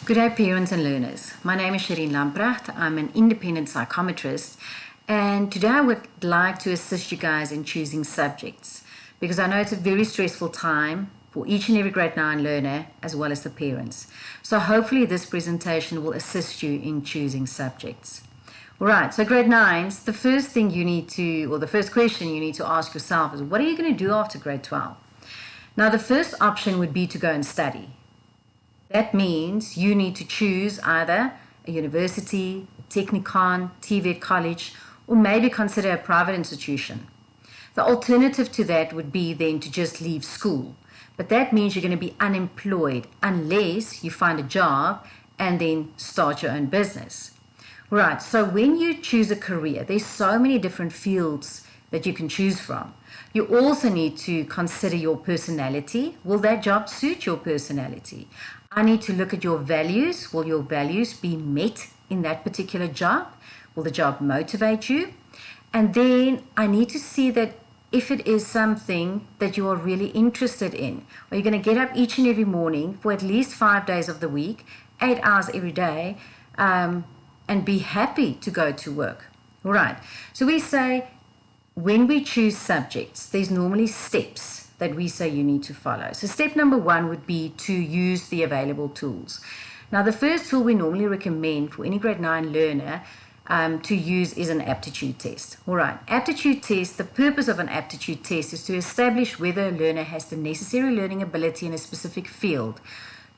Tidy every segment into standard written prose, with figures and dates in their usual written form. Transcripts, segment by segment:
Good day, parents and learners. My name is Shireen Lamprecht. I'm an independent psychometrist, and today I would like to assist you guys in choosing subjects because I know it's a very stressful time for each and every grade 9 learner as well as the parents. So hopefully this presentation will assist you in choosing subjects. Alright, so grade 9s, the first thing you need to, or the first question you need to ask yourself is, what are you going to do after grade 12? Now the first option would be to go and study. That means you need to choose either a university, a technicon, TVET college, or maybe consider a private institution. The alternative to that would be then to just leave school. But that means you're going to be unemployed unless you find a job and then start your own business. Right, so when you choose a career, there's so many different fields that you can choose from. You also need to consider your personality. Will that job suit your personality? I need to look at your values. Will your values be met in that particular job? Will the job motivate you? And then I need to see that if it is something that you are really interested in, are you going to get up each and every morning for at least 5 days of the week, 8 hours every day, and be happy to go to work? All right. So we say when we choose subjects, there's normally steps that we say you need to follow. So step number 1 would be to use the available tools. Now the first tool we normally recommend for any grade 9 learner to use is an aptitude test. All right, aptitude test, the purpose of an aptitude test is to establish whether a learner has the necessary learning ability in a specific field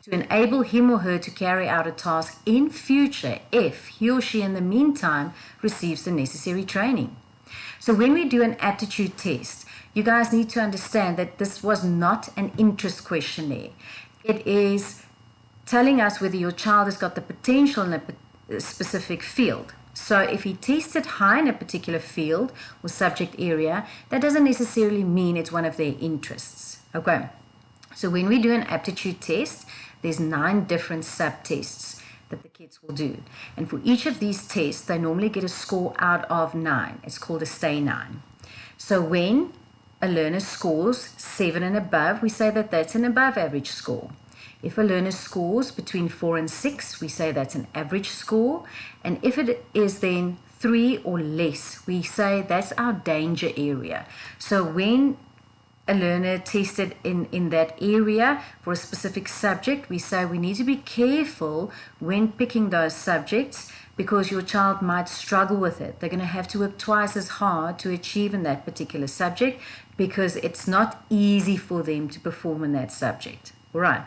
to enable him or her to carry out a task in future if he or she in the meantime receives the necessary training. So when we do an aptitude test, you guys need to understand that this was not an interest questionnaire. It is telling us whether your child has got the potential in a specific field. So if he tested high in a particular field or subject area, that doesn't necessarily mean it's one of their interests. Okay, so when we do an aptitude test, there's 9 different sub-tests that the kids will do. And for each of these tests, they normally get a score out of 9. It's called a stay 9. So when a learner scores 7 and above, we say that that's an above average score. If a learner scores between 4 and 6, we say that's an average score. And if it is then 3 or less, we say that's our danger area. So when a learner tested in that area for a specific subject, we say we need to be careful when picking those subjects because your child might struggle with it. They're going to have to work twice as hard to achieve in that particular subject because it's not easy for them to perform in that subject. All right.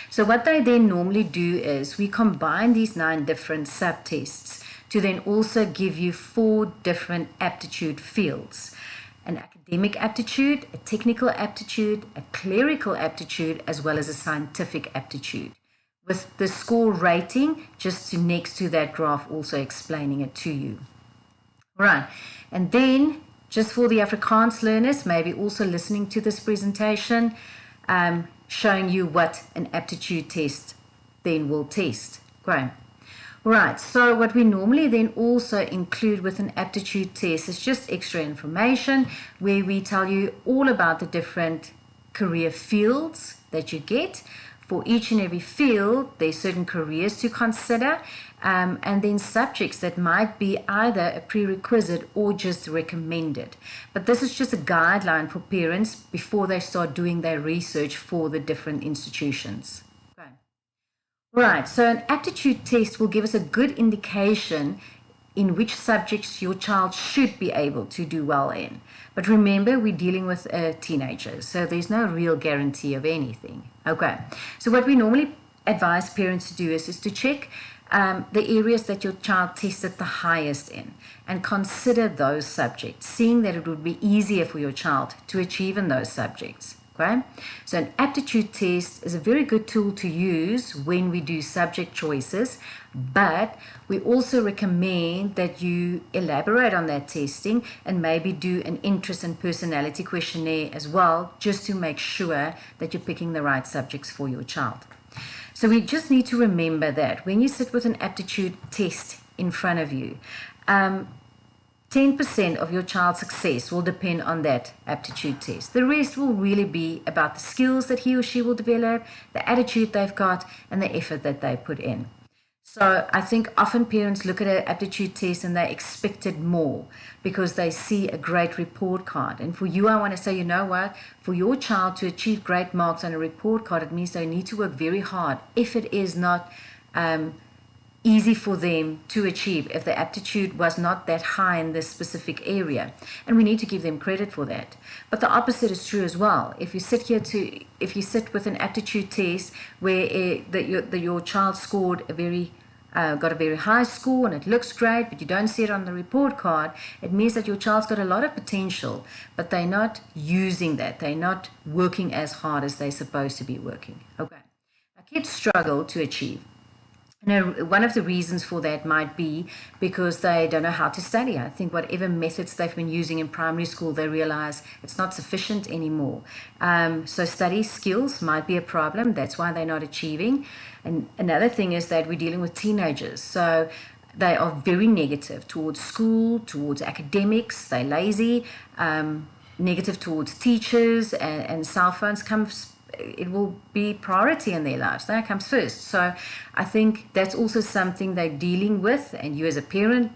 So what they then normally do is we combine these 9 different subtests to then also give you 4 different aptitude fields. An academic aptitude, a technical aptitude, a clerical aptitude, as well as a scientific aptitude, with the score rating just next to that graph also explaining it to you. Right, and then just for the Afrikaans learners, maybe also listening to this presentation, showing you what an aptitude test then will test. Great. Right, so what we normally then also include with an aptitude test is just extra information where we tell you all about the different career fields that you get. For each and every field, there's certain careers to consider and then subjects that might be either a prerequisite or just recommended. But this is just a guideline for parents before they start doing their research for the different institutions. Okay. Right, so an aptitude test will give us a good indication in which subjects your child should be able to do well in. But remember, we're dealing with teenagers, so there's no real guarantee of anything. Okay, so what we normally advise parents to do is to check the areas that your child tested the highest in and consider those subjects, seeing that it would be easier for your child to achieve in those subjects. Okay, so an aptitude test is a very good tool to use when we do subject choices, but we also recommend that you elaborate on that testing and maybe do an interest and personality questionnaire as well, just to make sure that you're picking the right subjects for your child. So we just need to remember that when you sit with an aptitude test in front of you, 10% of your child's success will depend on that aptitude test. The rest will really be about the skills that he or she will develop, the attitude they've got, and the effort that they put in. So I think often parents look at an aptitude test and they expect it more because they see a great report card. And for you, I want to say, you know what? For your child to achieve great marks on a report card, it means they need to work very hard. If it is not easy for them to achieve, if the aptitude was not that high in this specific area, and we need to give them credit for that. But the opposite is true as well. If you sit with an aptitude test where your child scored got a very high score and it looks great, but you don't see it on the report card, it means that your child's got a lot of potential, but they're not using that. They're not working as hard as they're supposed to be working. Okay. Now, kids struggle to achieve. One of the reasons for that might be because they don't know how to study. I think whatever methods they've been using in primary school, they realize it's not sufficient anymore. So study skills might be a problem. That's why they're not achieving. And another thing is that we're dealing with teenagers. So they are very negative towards school, towards academics. They're lazy, negative towards teachers, and cell phones it will be priority in their lives. That comes first. So I think that's also something they're dealing with, and you as a parent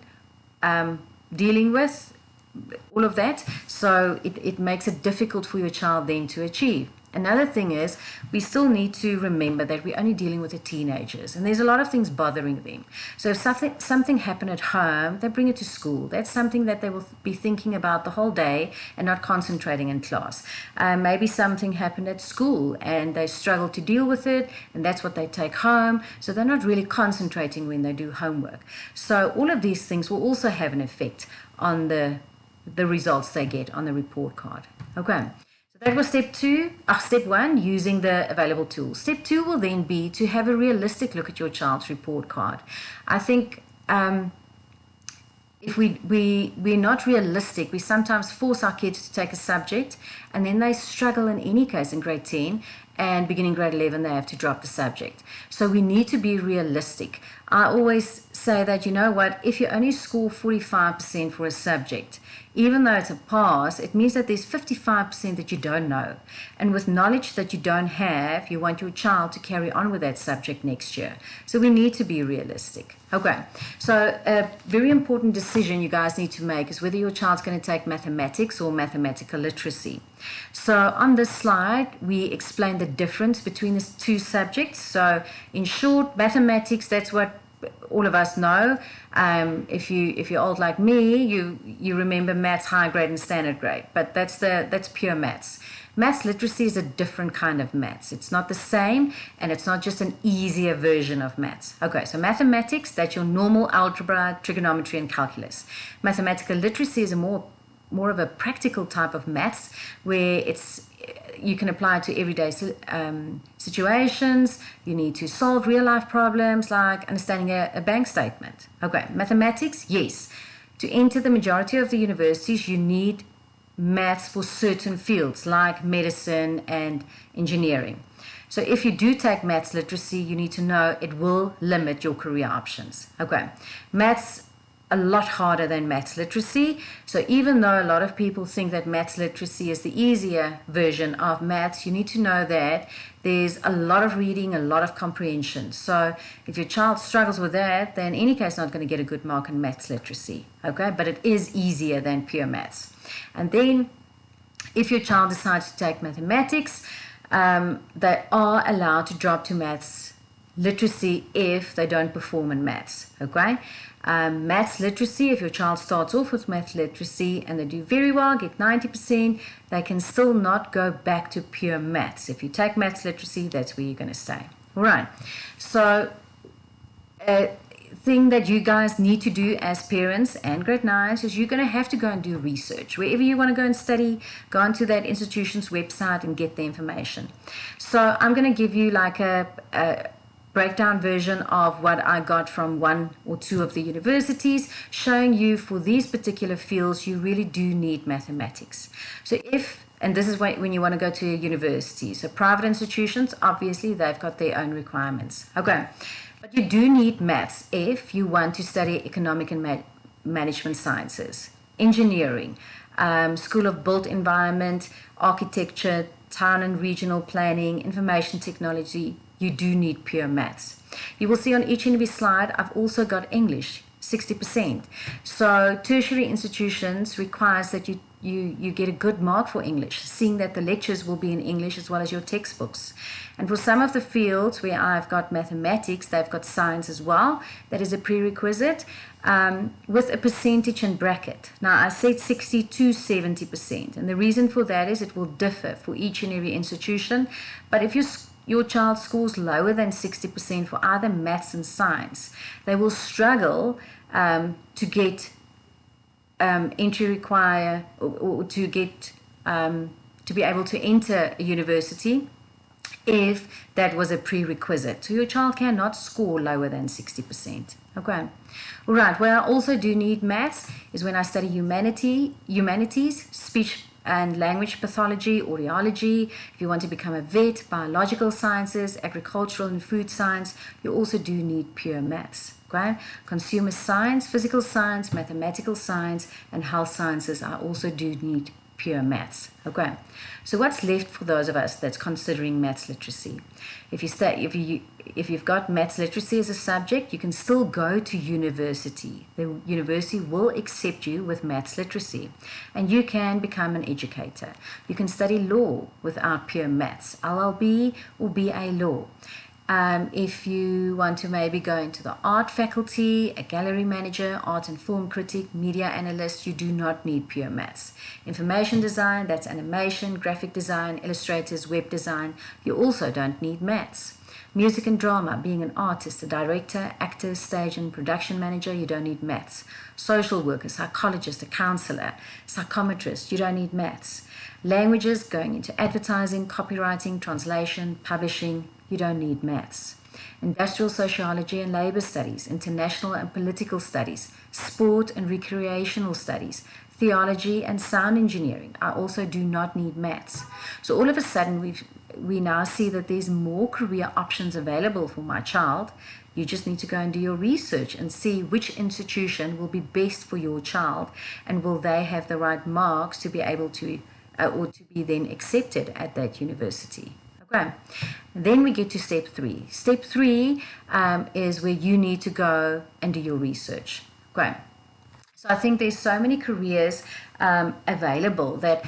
dealing with all of that. So it makes it difficult for your child then to achieve. Another thing is we still need to remember that we're only dealing with the teenagers, and there's a lot of things bothering them. So if something happened at home, they bring it to school. That's something that they will be thinking about the whole day and not concentrating in class. Maybe something happened at school and they struggle to deal with it, and that's what they take home. So they're not really concentrating when they do homework. So all of these things will also have an effect on the results they get on the report card. Okay. That was step one, using the available tools. Step two will then be to have a realistic look at your child's report card. I think if we're not realistic, we sometimes force our kids to take a subject and then they struggle in any case in grade 10, and beginning grade 11 they have to drop the subject. So we need to be realistic. I always say that, you know what, if you only score 45% for a subject, even though it's a pass, it means that there's 55% that you don't know. And with knowledge that you don't have, you want your child to carry on with that subject next year. So we need to be realistic. Okay, so a very important decision you guys need to make is whether your child's going to take mathematics or mathematical literacy. So on this slide, we explain the difference between the two subjects. So in short, mathematics, that's what all of us know. If you're old like me, you remember maths high grade and standard grade, but that's pure maths. Maths literacy is a different kind of maths. It's not the same, and it's not just an easier version of maths. Okay, so mathematics, that's your normal algebra, trigonometry, and calculus. Mathematical literacy is a more of a practical type of maths where you can apply it to everyday situations. You need to solve real life problems like understanding a bank statement. Okay, mathematics, yes. To enter the majority of the universities, you need maths for certain fields like medicine and engineering. So if you do take maths literacy, you need to know it will limit your career options. Okay, maths a lot harder than maths literacy. So even though a lot of people think that maths literacy is the easier version of maths, you need to know that there's a lot of reading, a lot of comprehension. So if your child struggles with that, then in any case not going to get a good mark in maths literacy. Okay, but it is easier than pure maths. And then if your child decides to take mathematics, they are allowed to drop to maths literacy if they don't perform in maths. Okay. Maths literacy, if your child starts off with maths literacy and they do very well, get 90%, they can still not go back to pure maths. If you take maths literacy, that's where you're going to stay. All right. So a thing that you guys need to do as parents and grade 9s is you're going to have to go and do research. Wherever you want to go and study, go onto that institution's website and get the information. So I'm going to give you like a breakdown version of what I got from one or two of the universities, showing you for these particular fields you really do need mathematics. So and this is when you want to go to a university. So private institutions, obviously they've got their own requirements. Okay, but you do need maths if you want to study economic and management sciences. engineering, School of Built Environment, architecture, town and regional planning, information technology, you do need pure maths. You will see on each and every slide, I've also got English, 60%. So tertiary institutions requires that you get a good mark for English, seeing that the lectures will be in English as well as your textbooks. And for some of the fields where I've got mathematics, they've got science as well. That is a prerequisite with a percentage and bracket. Now, I said 60 to 70%. And the reason for that is it will differ for each and every institution. But if your child scores lower than 60% for either maths and science, they will struggle to get entry require or to get to be able to enter a university if that was a prerequisite. So your child cannot score lower than 60%. Okay. All right. Where I also do need maths is when I study humanities, speech and language pathology, audiology. If you want to become a vet, biological sciences, agricultural and food science, you also do need pure maths. Okay? Consumer science, physical science, mathematical science, and health sciences, I also do need pure maths. Okay, so what's left for those of us that's considering maths literacy? If you've got maths literacy as a subject, you can still go to university. The university will accept you with maths literacy, and you can become an educator. You can study law without pure maths, LLB or BA law. If you want to maybe go into the art faculty, a gallery manager, art and film critic, media analyst, you do not need pure maths. Information design, that's animation, graphic design, illustrators, web design, you also don't need maths. Music and drama, being an artist, a director, actor, stage and production manager, you don't need maths. Social worker, psychologist, a counselor, psychometrist, you don't need maths. Languages, going into advertising, copywriting, translation, publishing, you don't need maths. Industrial sociology and labor studies, international and political studies, sport and recreational studies, theology and sound engineering, I also do not need maths. So all of a sudden we now see that there's more career options available for my child. You just need to go and do your research and see which institution will be best for your child, and will they have the right marks to be able to or to be then accepted at that university. Okay. And then we get to step 3. Step 3 is where you need to go and do your research. Okay. So I think there's so many careers available that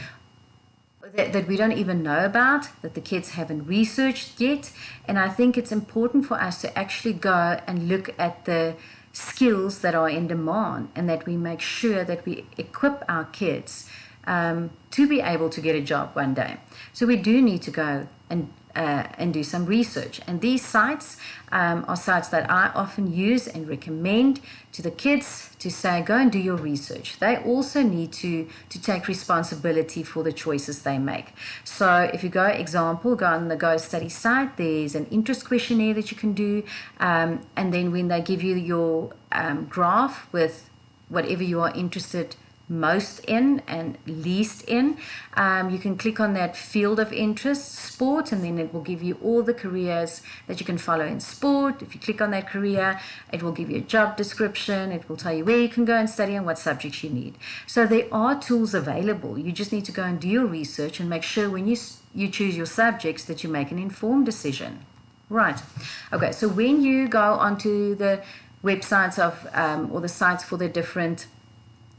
we don't even know about, that the kids haven't researched yet. And I think it's important for us to actually go and look at the skills that are in demand, and that we make sure that we equip our kids to be able to get a job one day. So we do need to go and do some research. And these sites are sites that I often use and recommend to the kids to say, go and do your research. They also need to take responsibility for the choices they make. So if you go on the Go Study site, there's an interest questionnaire that you can do. And then when they give you your graph with whatever you are interested most in and least in, you can click on that field of interest, sport, and then it will give you all the careers that you can follow in sport. If you click on that career, it will give you a job description, it will tell you where you can go and study and what subjects you need. So there are tools available. You just need to go and do your research and make sure when you choose your subjects that you make an informed decision. Right. Okay, so when you go onto the websites of or the sites for the different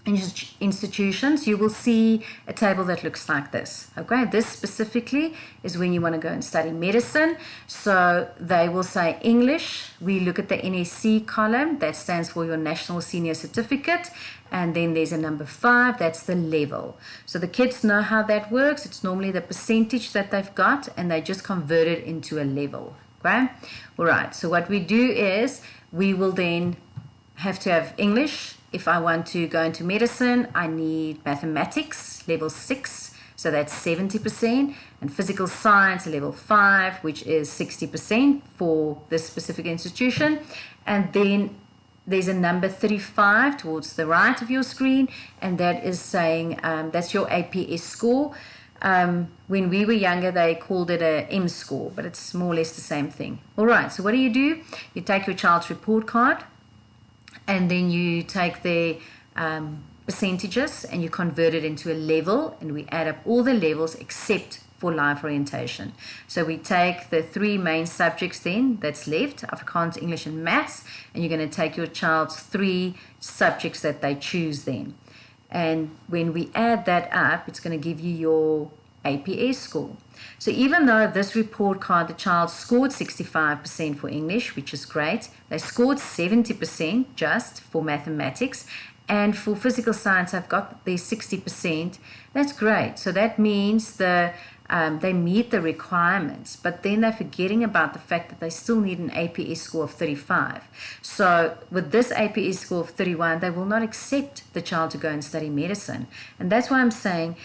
institutions, you will see a table that looks like this. Okay, this specifically is when you want to go and study medicine. So they will say English. We look at the NSC column, that stands for your National Senior Certificate, and then there's a number 5, that's the level. So the kids know how that works. It's normally the percentage that they've got, and they just convert it into a level. Okay, all right, so what we do is we will then have to have English. If I want to go into medicine, I need mathematics, level 6, so that's 70%, and physical science, level 5, which is 60% for this specific institution. And then there's a number 35 towards the right of your screen, and that is saying that's your APS score. When we were younger, they called it a M score, but it's more or less the same thing. All right, so what do? You take your child's report card, and then you take their percentages and you convert it into a level, and we add up all the levels except for life orientation. So we take the 3 main subjects then that's left, Afrikaans, English and Maths, and you're going to take your child's 3 subjects that they choose then. And when we add that up, it's going to give you your APS score. So even though this report card, the child scored 65% for English, which is great, they scored 70% just for mathematics, and for physical science, I've got their 60%. That's great. So that means they meet the requirements, but then they're forgetting about the fact that they still need an APS score of 35. So with this APS score of 31, they will not accept the child to go and study medicine. And that's why I'm saying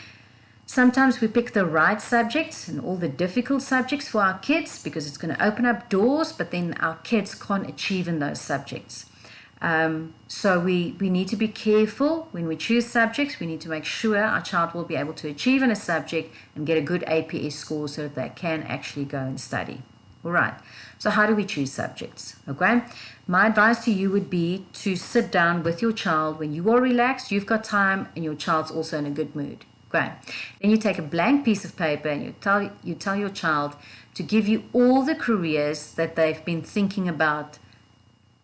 sometimes we pick the right subjects and all the difficult subjects for our kids because it's going to open up doors, but then our kids can't achieve in those subjects. So we need to be careful when we choose subjects. We need to make sure our child will be able to achieve in a subject and get a good APS score so that they can actually go and study. All right. So how do we choose subjects? Okay. My advice to you would be to sit down with your child when you are relaxed, you've got time, and your child's also in a good mood. Okay. Then you take a blank piece of paper and you tell your child to give you all the careers that they've been thinking about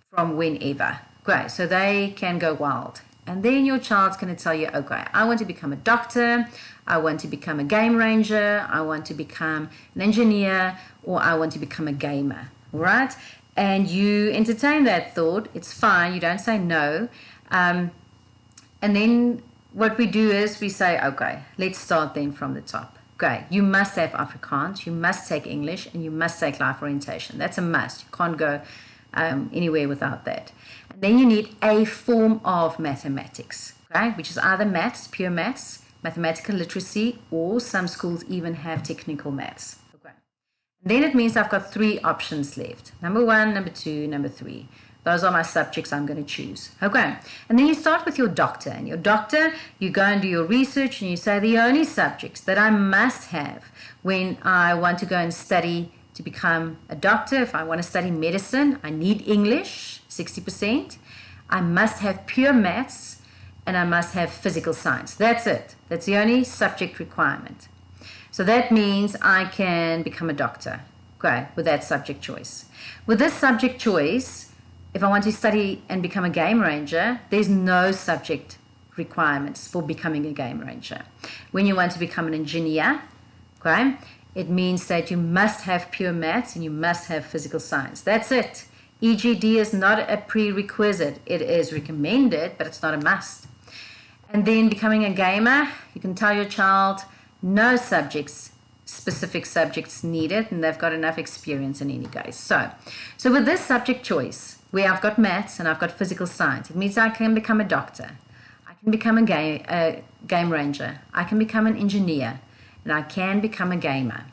from whenever. Great, so they can go wild. And then your child's going to tell you, okay, I want to become a doctor, I want to become a game ranger, I want to become an engineer, or I want to become a gamer. All right? And you entertain that thought. It's fine. You don't say no. And then what we do is we say, okay, let's start then from the top. Okay, you must have Afrikaans, you must take English, and you must take life orientation. That's a must. You can't go anywhere without that. And then you need a form of mathematics, okay, which is either maths, pure maths, mathematical literacy, or some schools even have technical maths. Okay. And then it means I've got 3 options left. Number 1, number 2, number 3. Those are my subjects I'm going to choose. Okay. And then you start with your doctor. And your doctor, you go and do your research and you say the only subjects that I must have when I want to go and study to become a doctor, if I want to study medicine, I need English, 60%. I must have pure maths, and I must have physical science. That's it. That's the only subject requirement. So that means I can become a doctor, okay, with that subject choice. With this subject choice, if I want to study and become a game ranger, there's no subject requirements for becoming a game ranger. When you want to become an engineer, okay, it means that you must have pure maths and you must have physical science. That's it. EGD is not a prerequisite. It is recommended, but it's not a must. And then becoming a gamer, you can tell your child no subjects, specific subjects needed, and they've got enough experience in any case. So with this subject choice, where I've got maths and I've got physical science, it means I can become a doctor. I can become a game ranger. I can become an engineer. And I can become a gamer.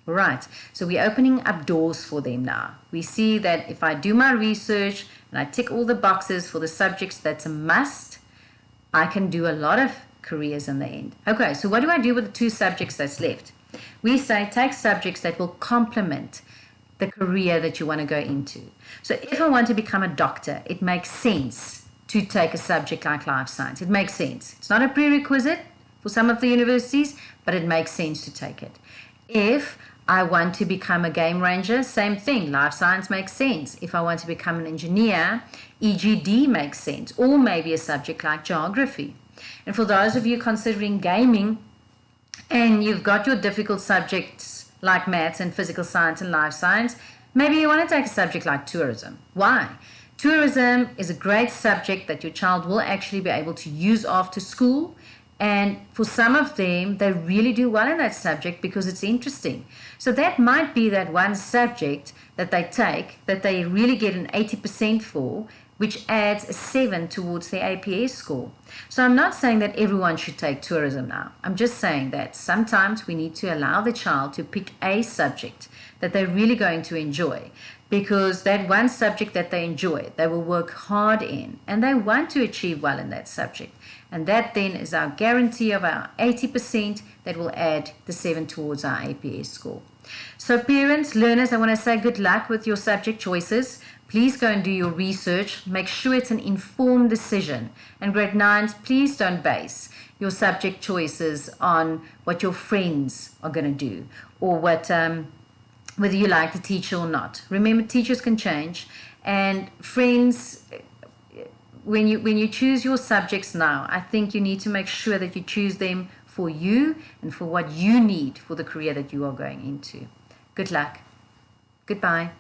All right, so we're opening up doors for them now. We see that if I do my research and I tick all the boxes for the subjects that's a must, I can do a lot of careers in the end. Okay, so what do I do with the 2 subjects that's left? We say take subjects that will complement the career that you want to go into. So if I want to become a doctor, it makes sense to take a subject like life science. It makes sense. It's not a prerequisite for some of the universities, but it makes sense to take it. If I want to become a game ranger, same thing. Life science makes sense. If I want to become an engineer, EGD makes sense, or maybe a subject like geography. And for those of you considering gaming and you've got your difficult subjects like maths and physical science and life science, maybe you want to take a subject like tourism. Why? Tourism is a great subject that your child will actually be able to use after school. And for some of them, they really do well in that subject because it's interesting. So that might be that one subject that they take that they really get an 80% for, which adds a 7 towards their APS score. So I'm not saying that everyone should take tourism now. I'm just saying that sometimes we need to allow the child to pick a subject that they're really going to enjoy, because that one subject that they enjoy, they will work hard in, and they want to achieve well in that subject. And that then is our guarantee of our 80% that will add the 7 towards our APS score. So parents, learners, I want to say good luck with your subject choices. Please go and do your research. Make sure it's an informed decision. And grade 9s, please don't base your subject choices on what your friends are going to do or what whether you like the teacher or not. Remember, teachers can change, and friends, when you choose your subjects now, I think you need to make sure that you choose them for you and for what you need for the career that you are going into. Good luck. Goodbye.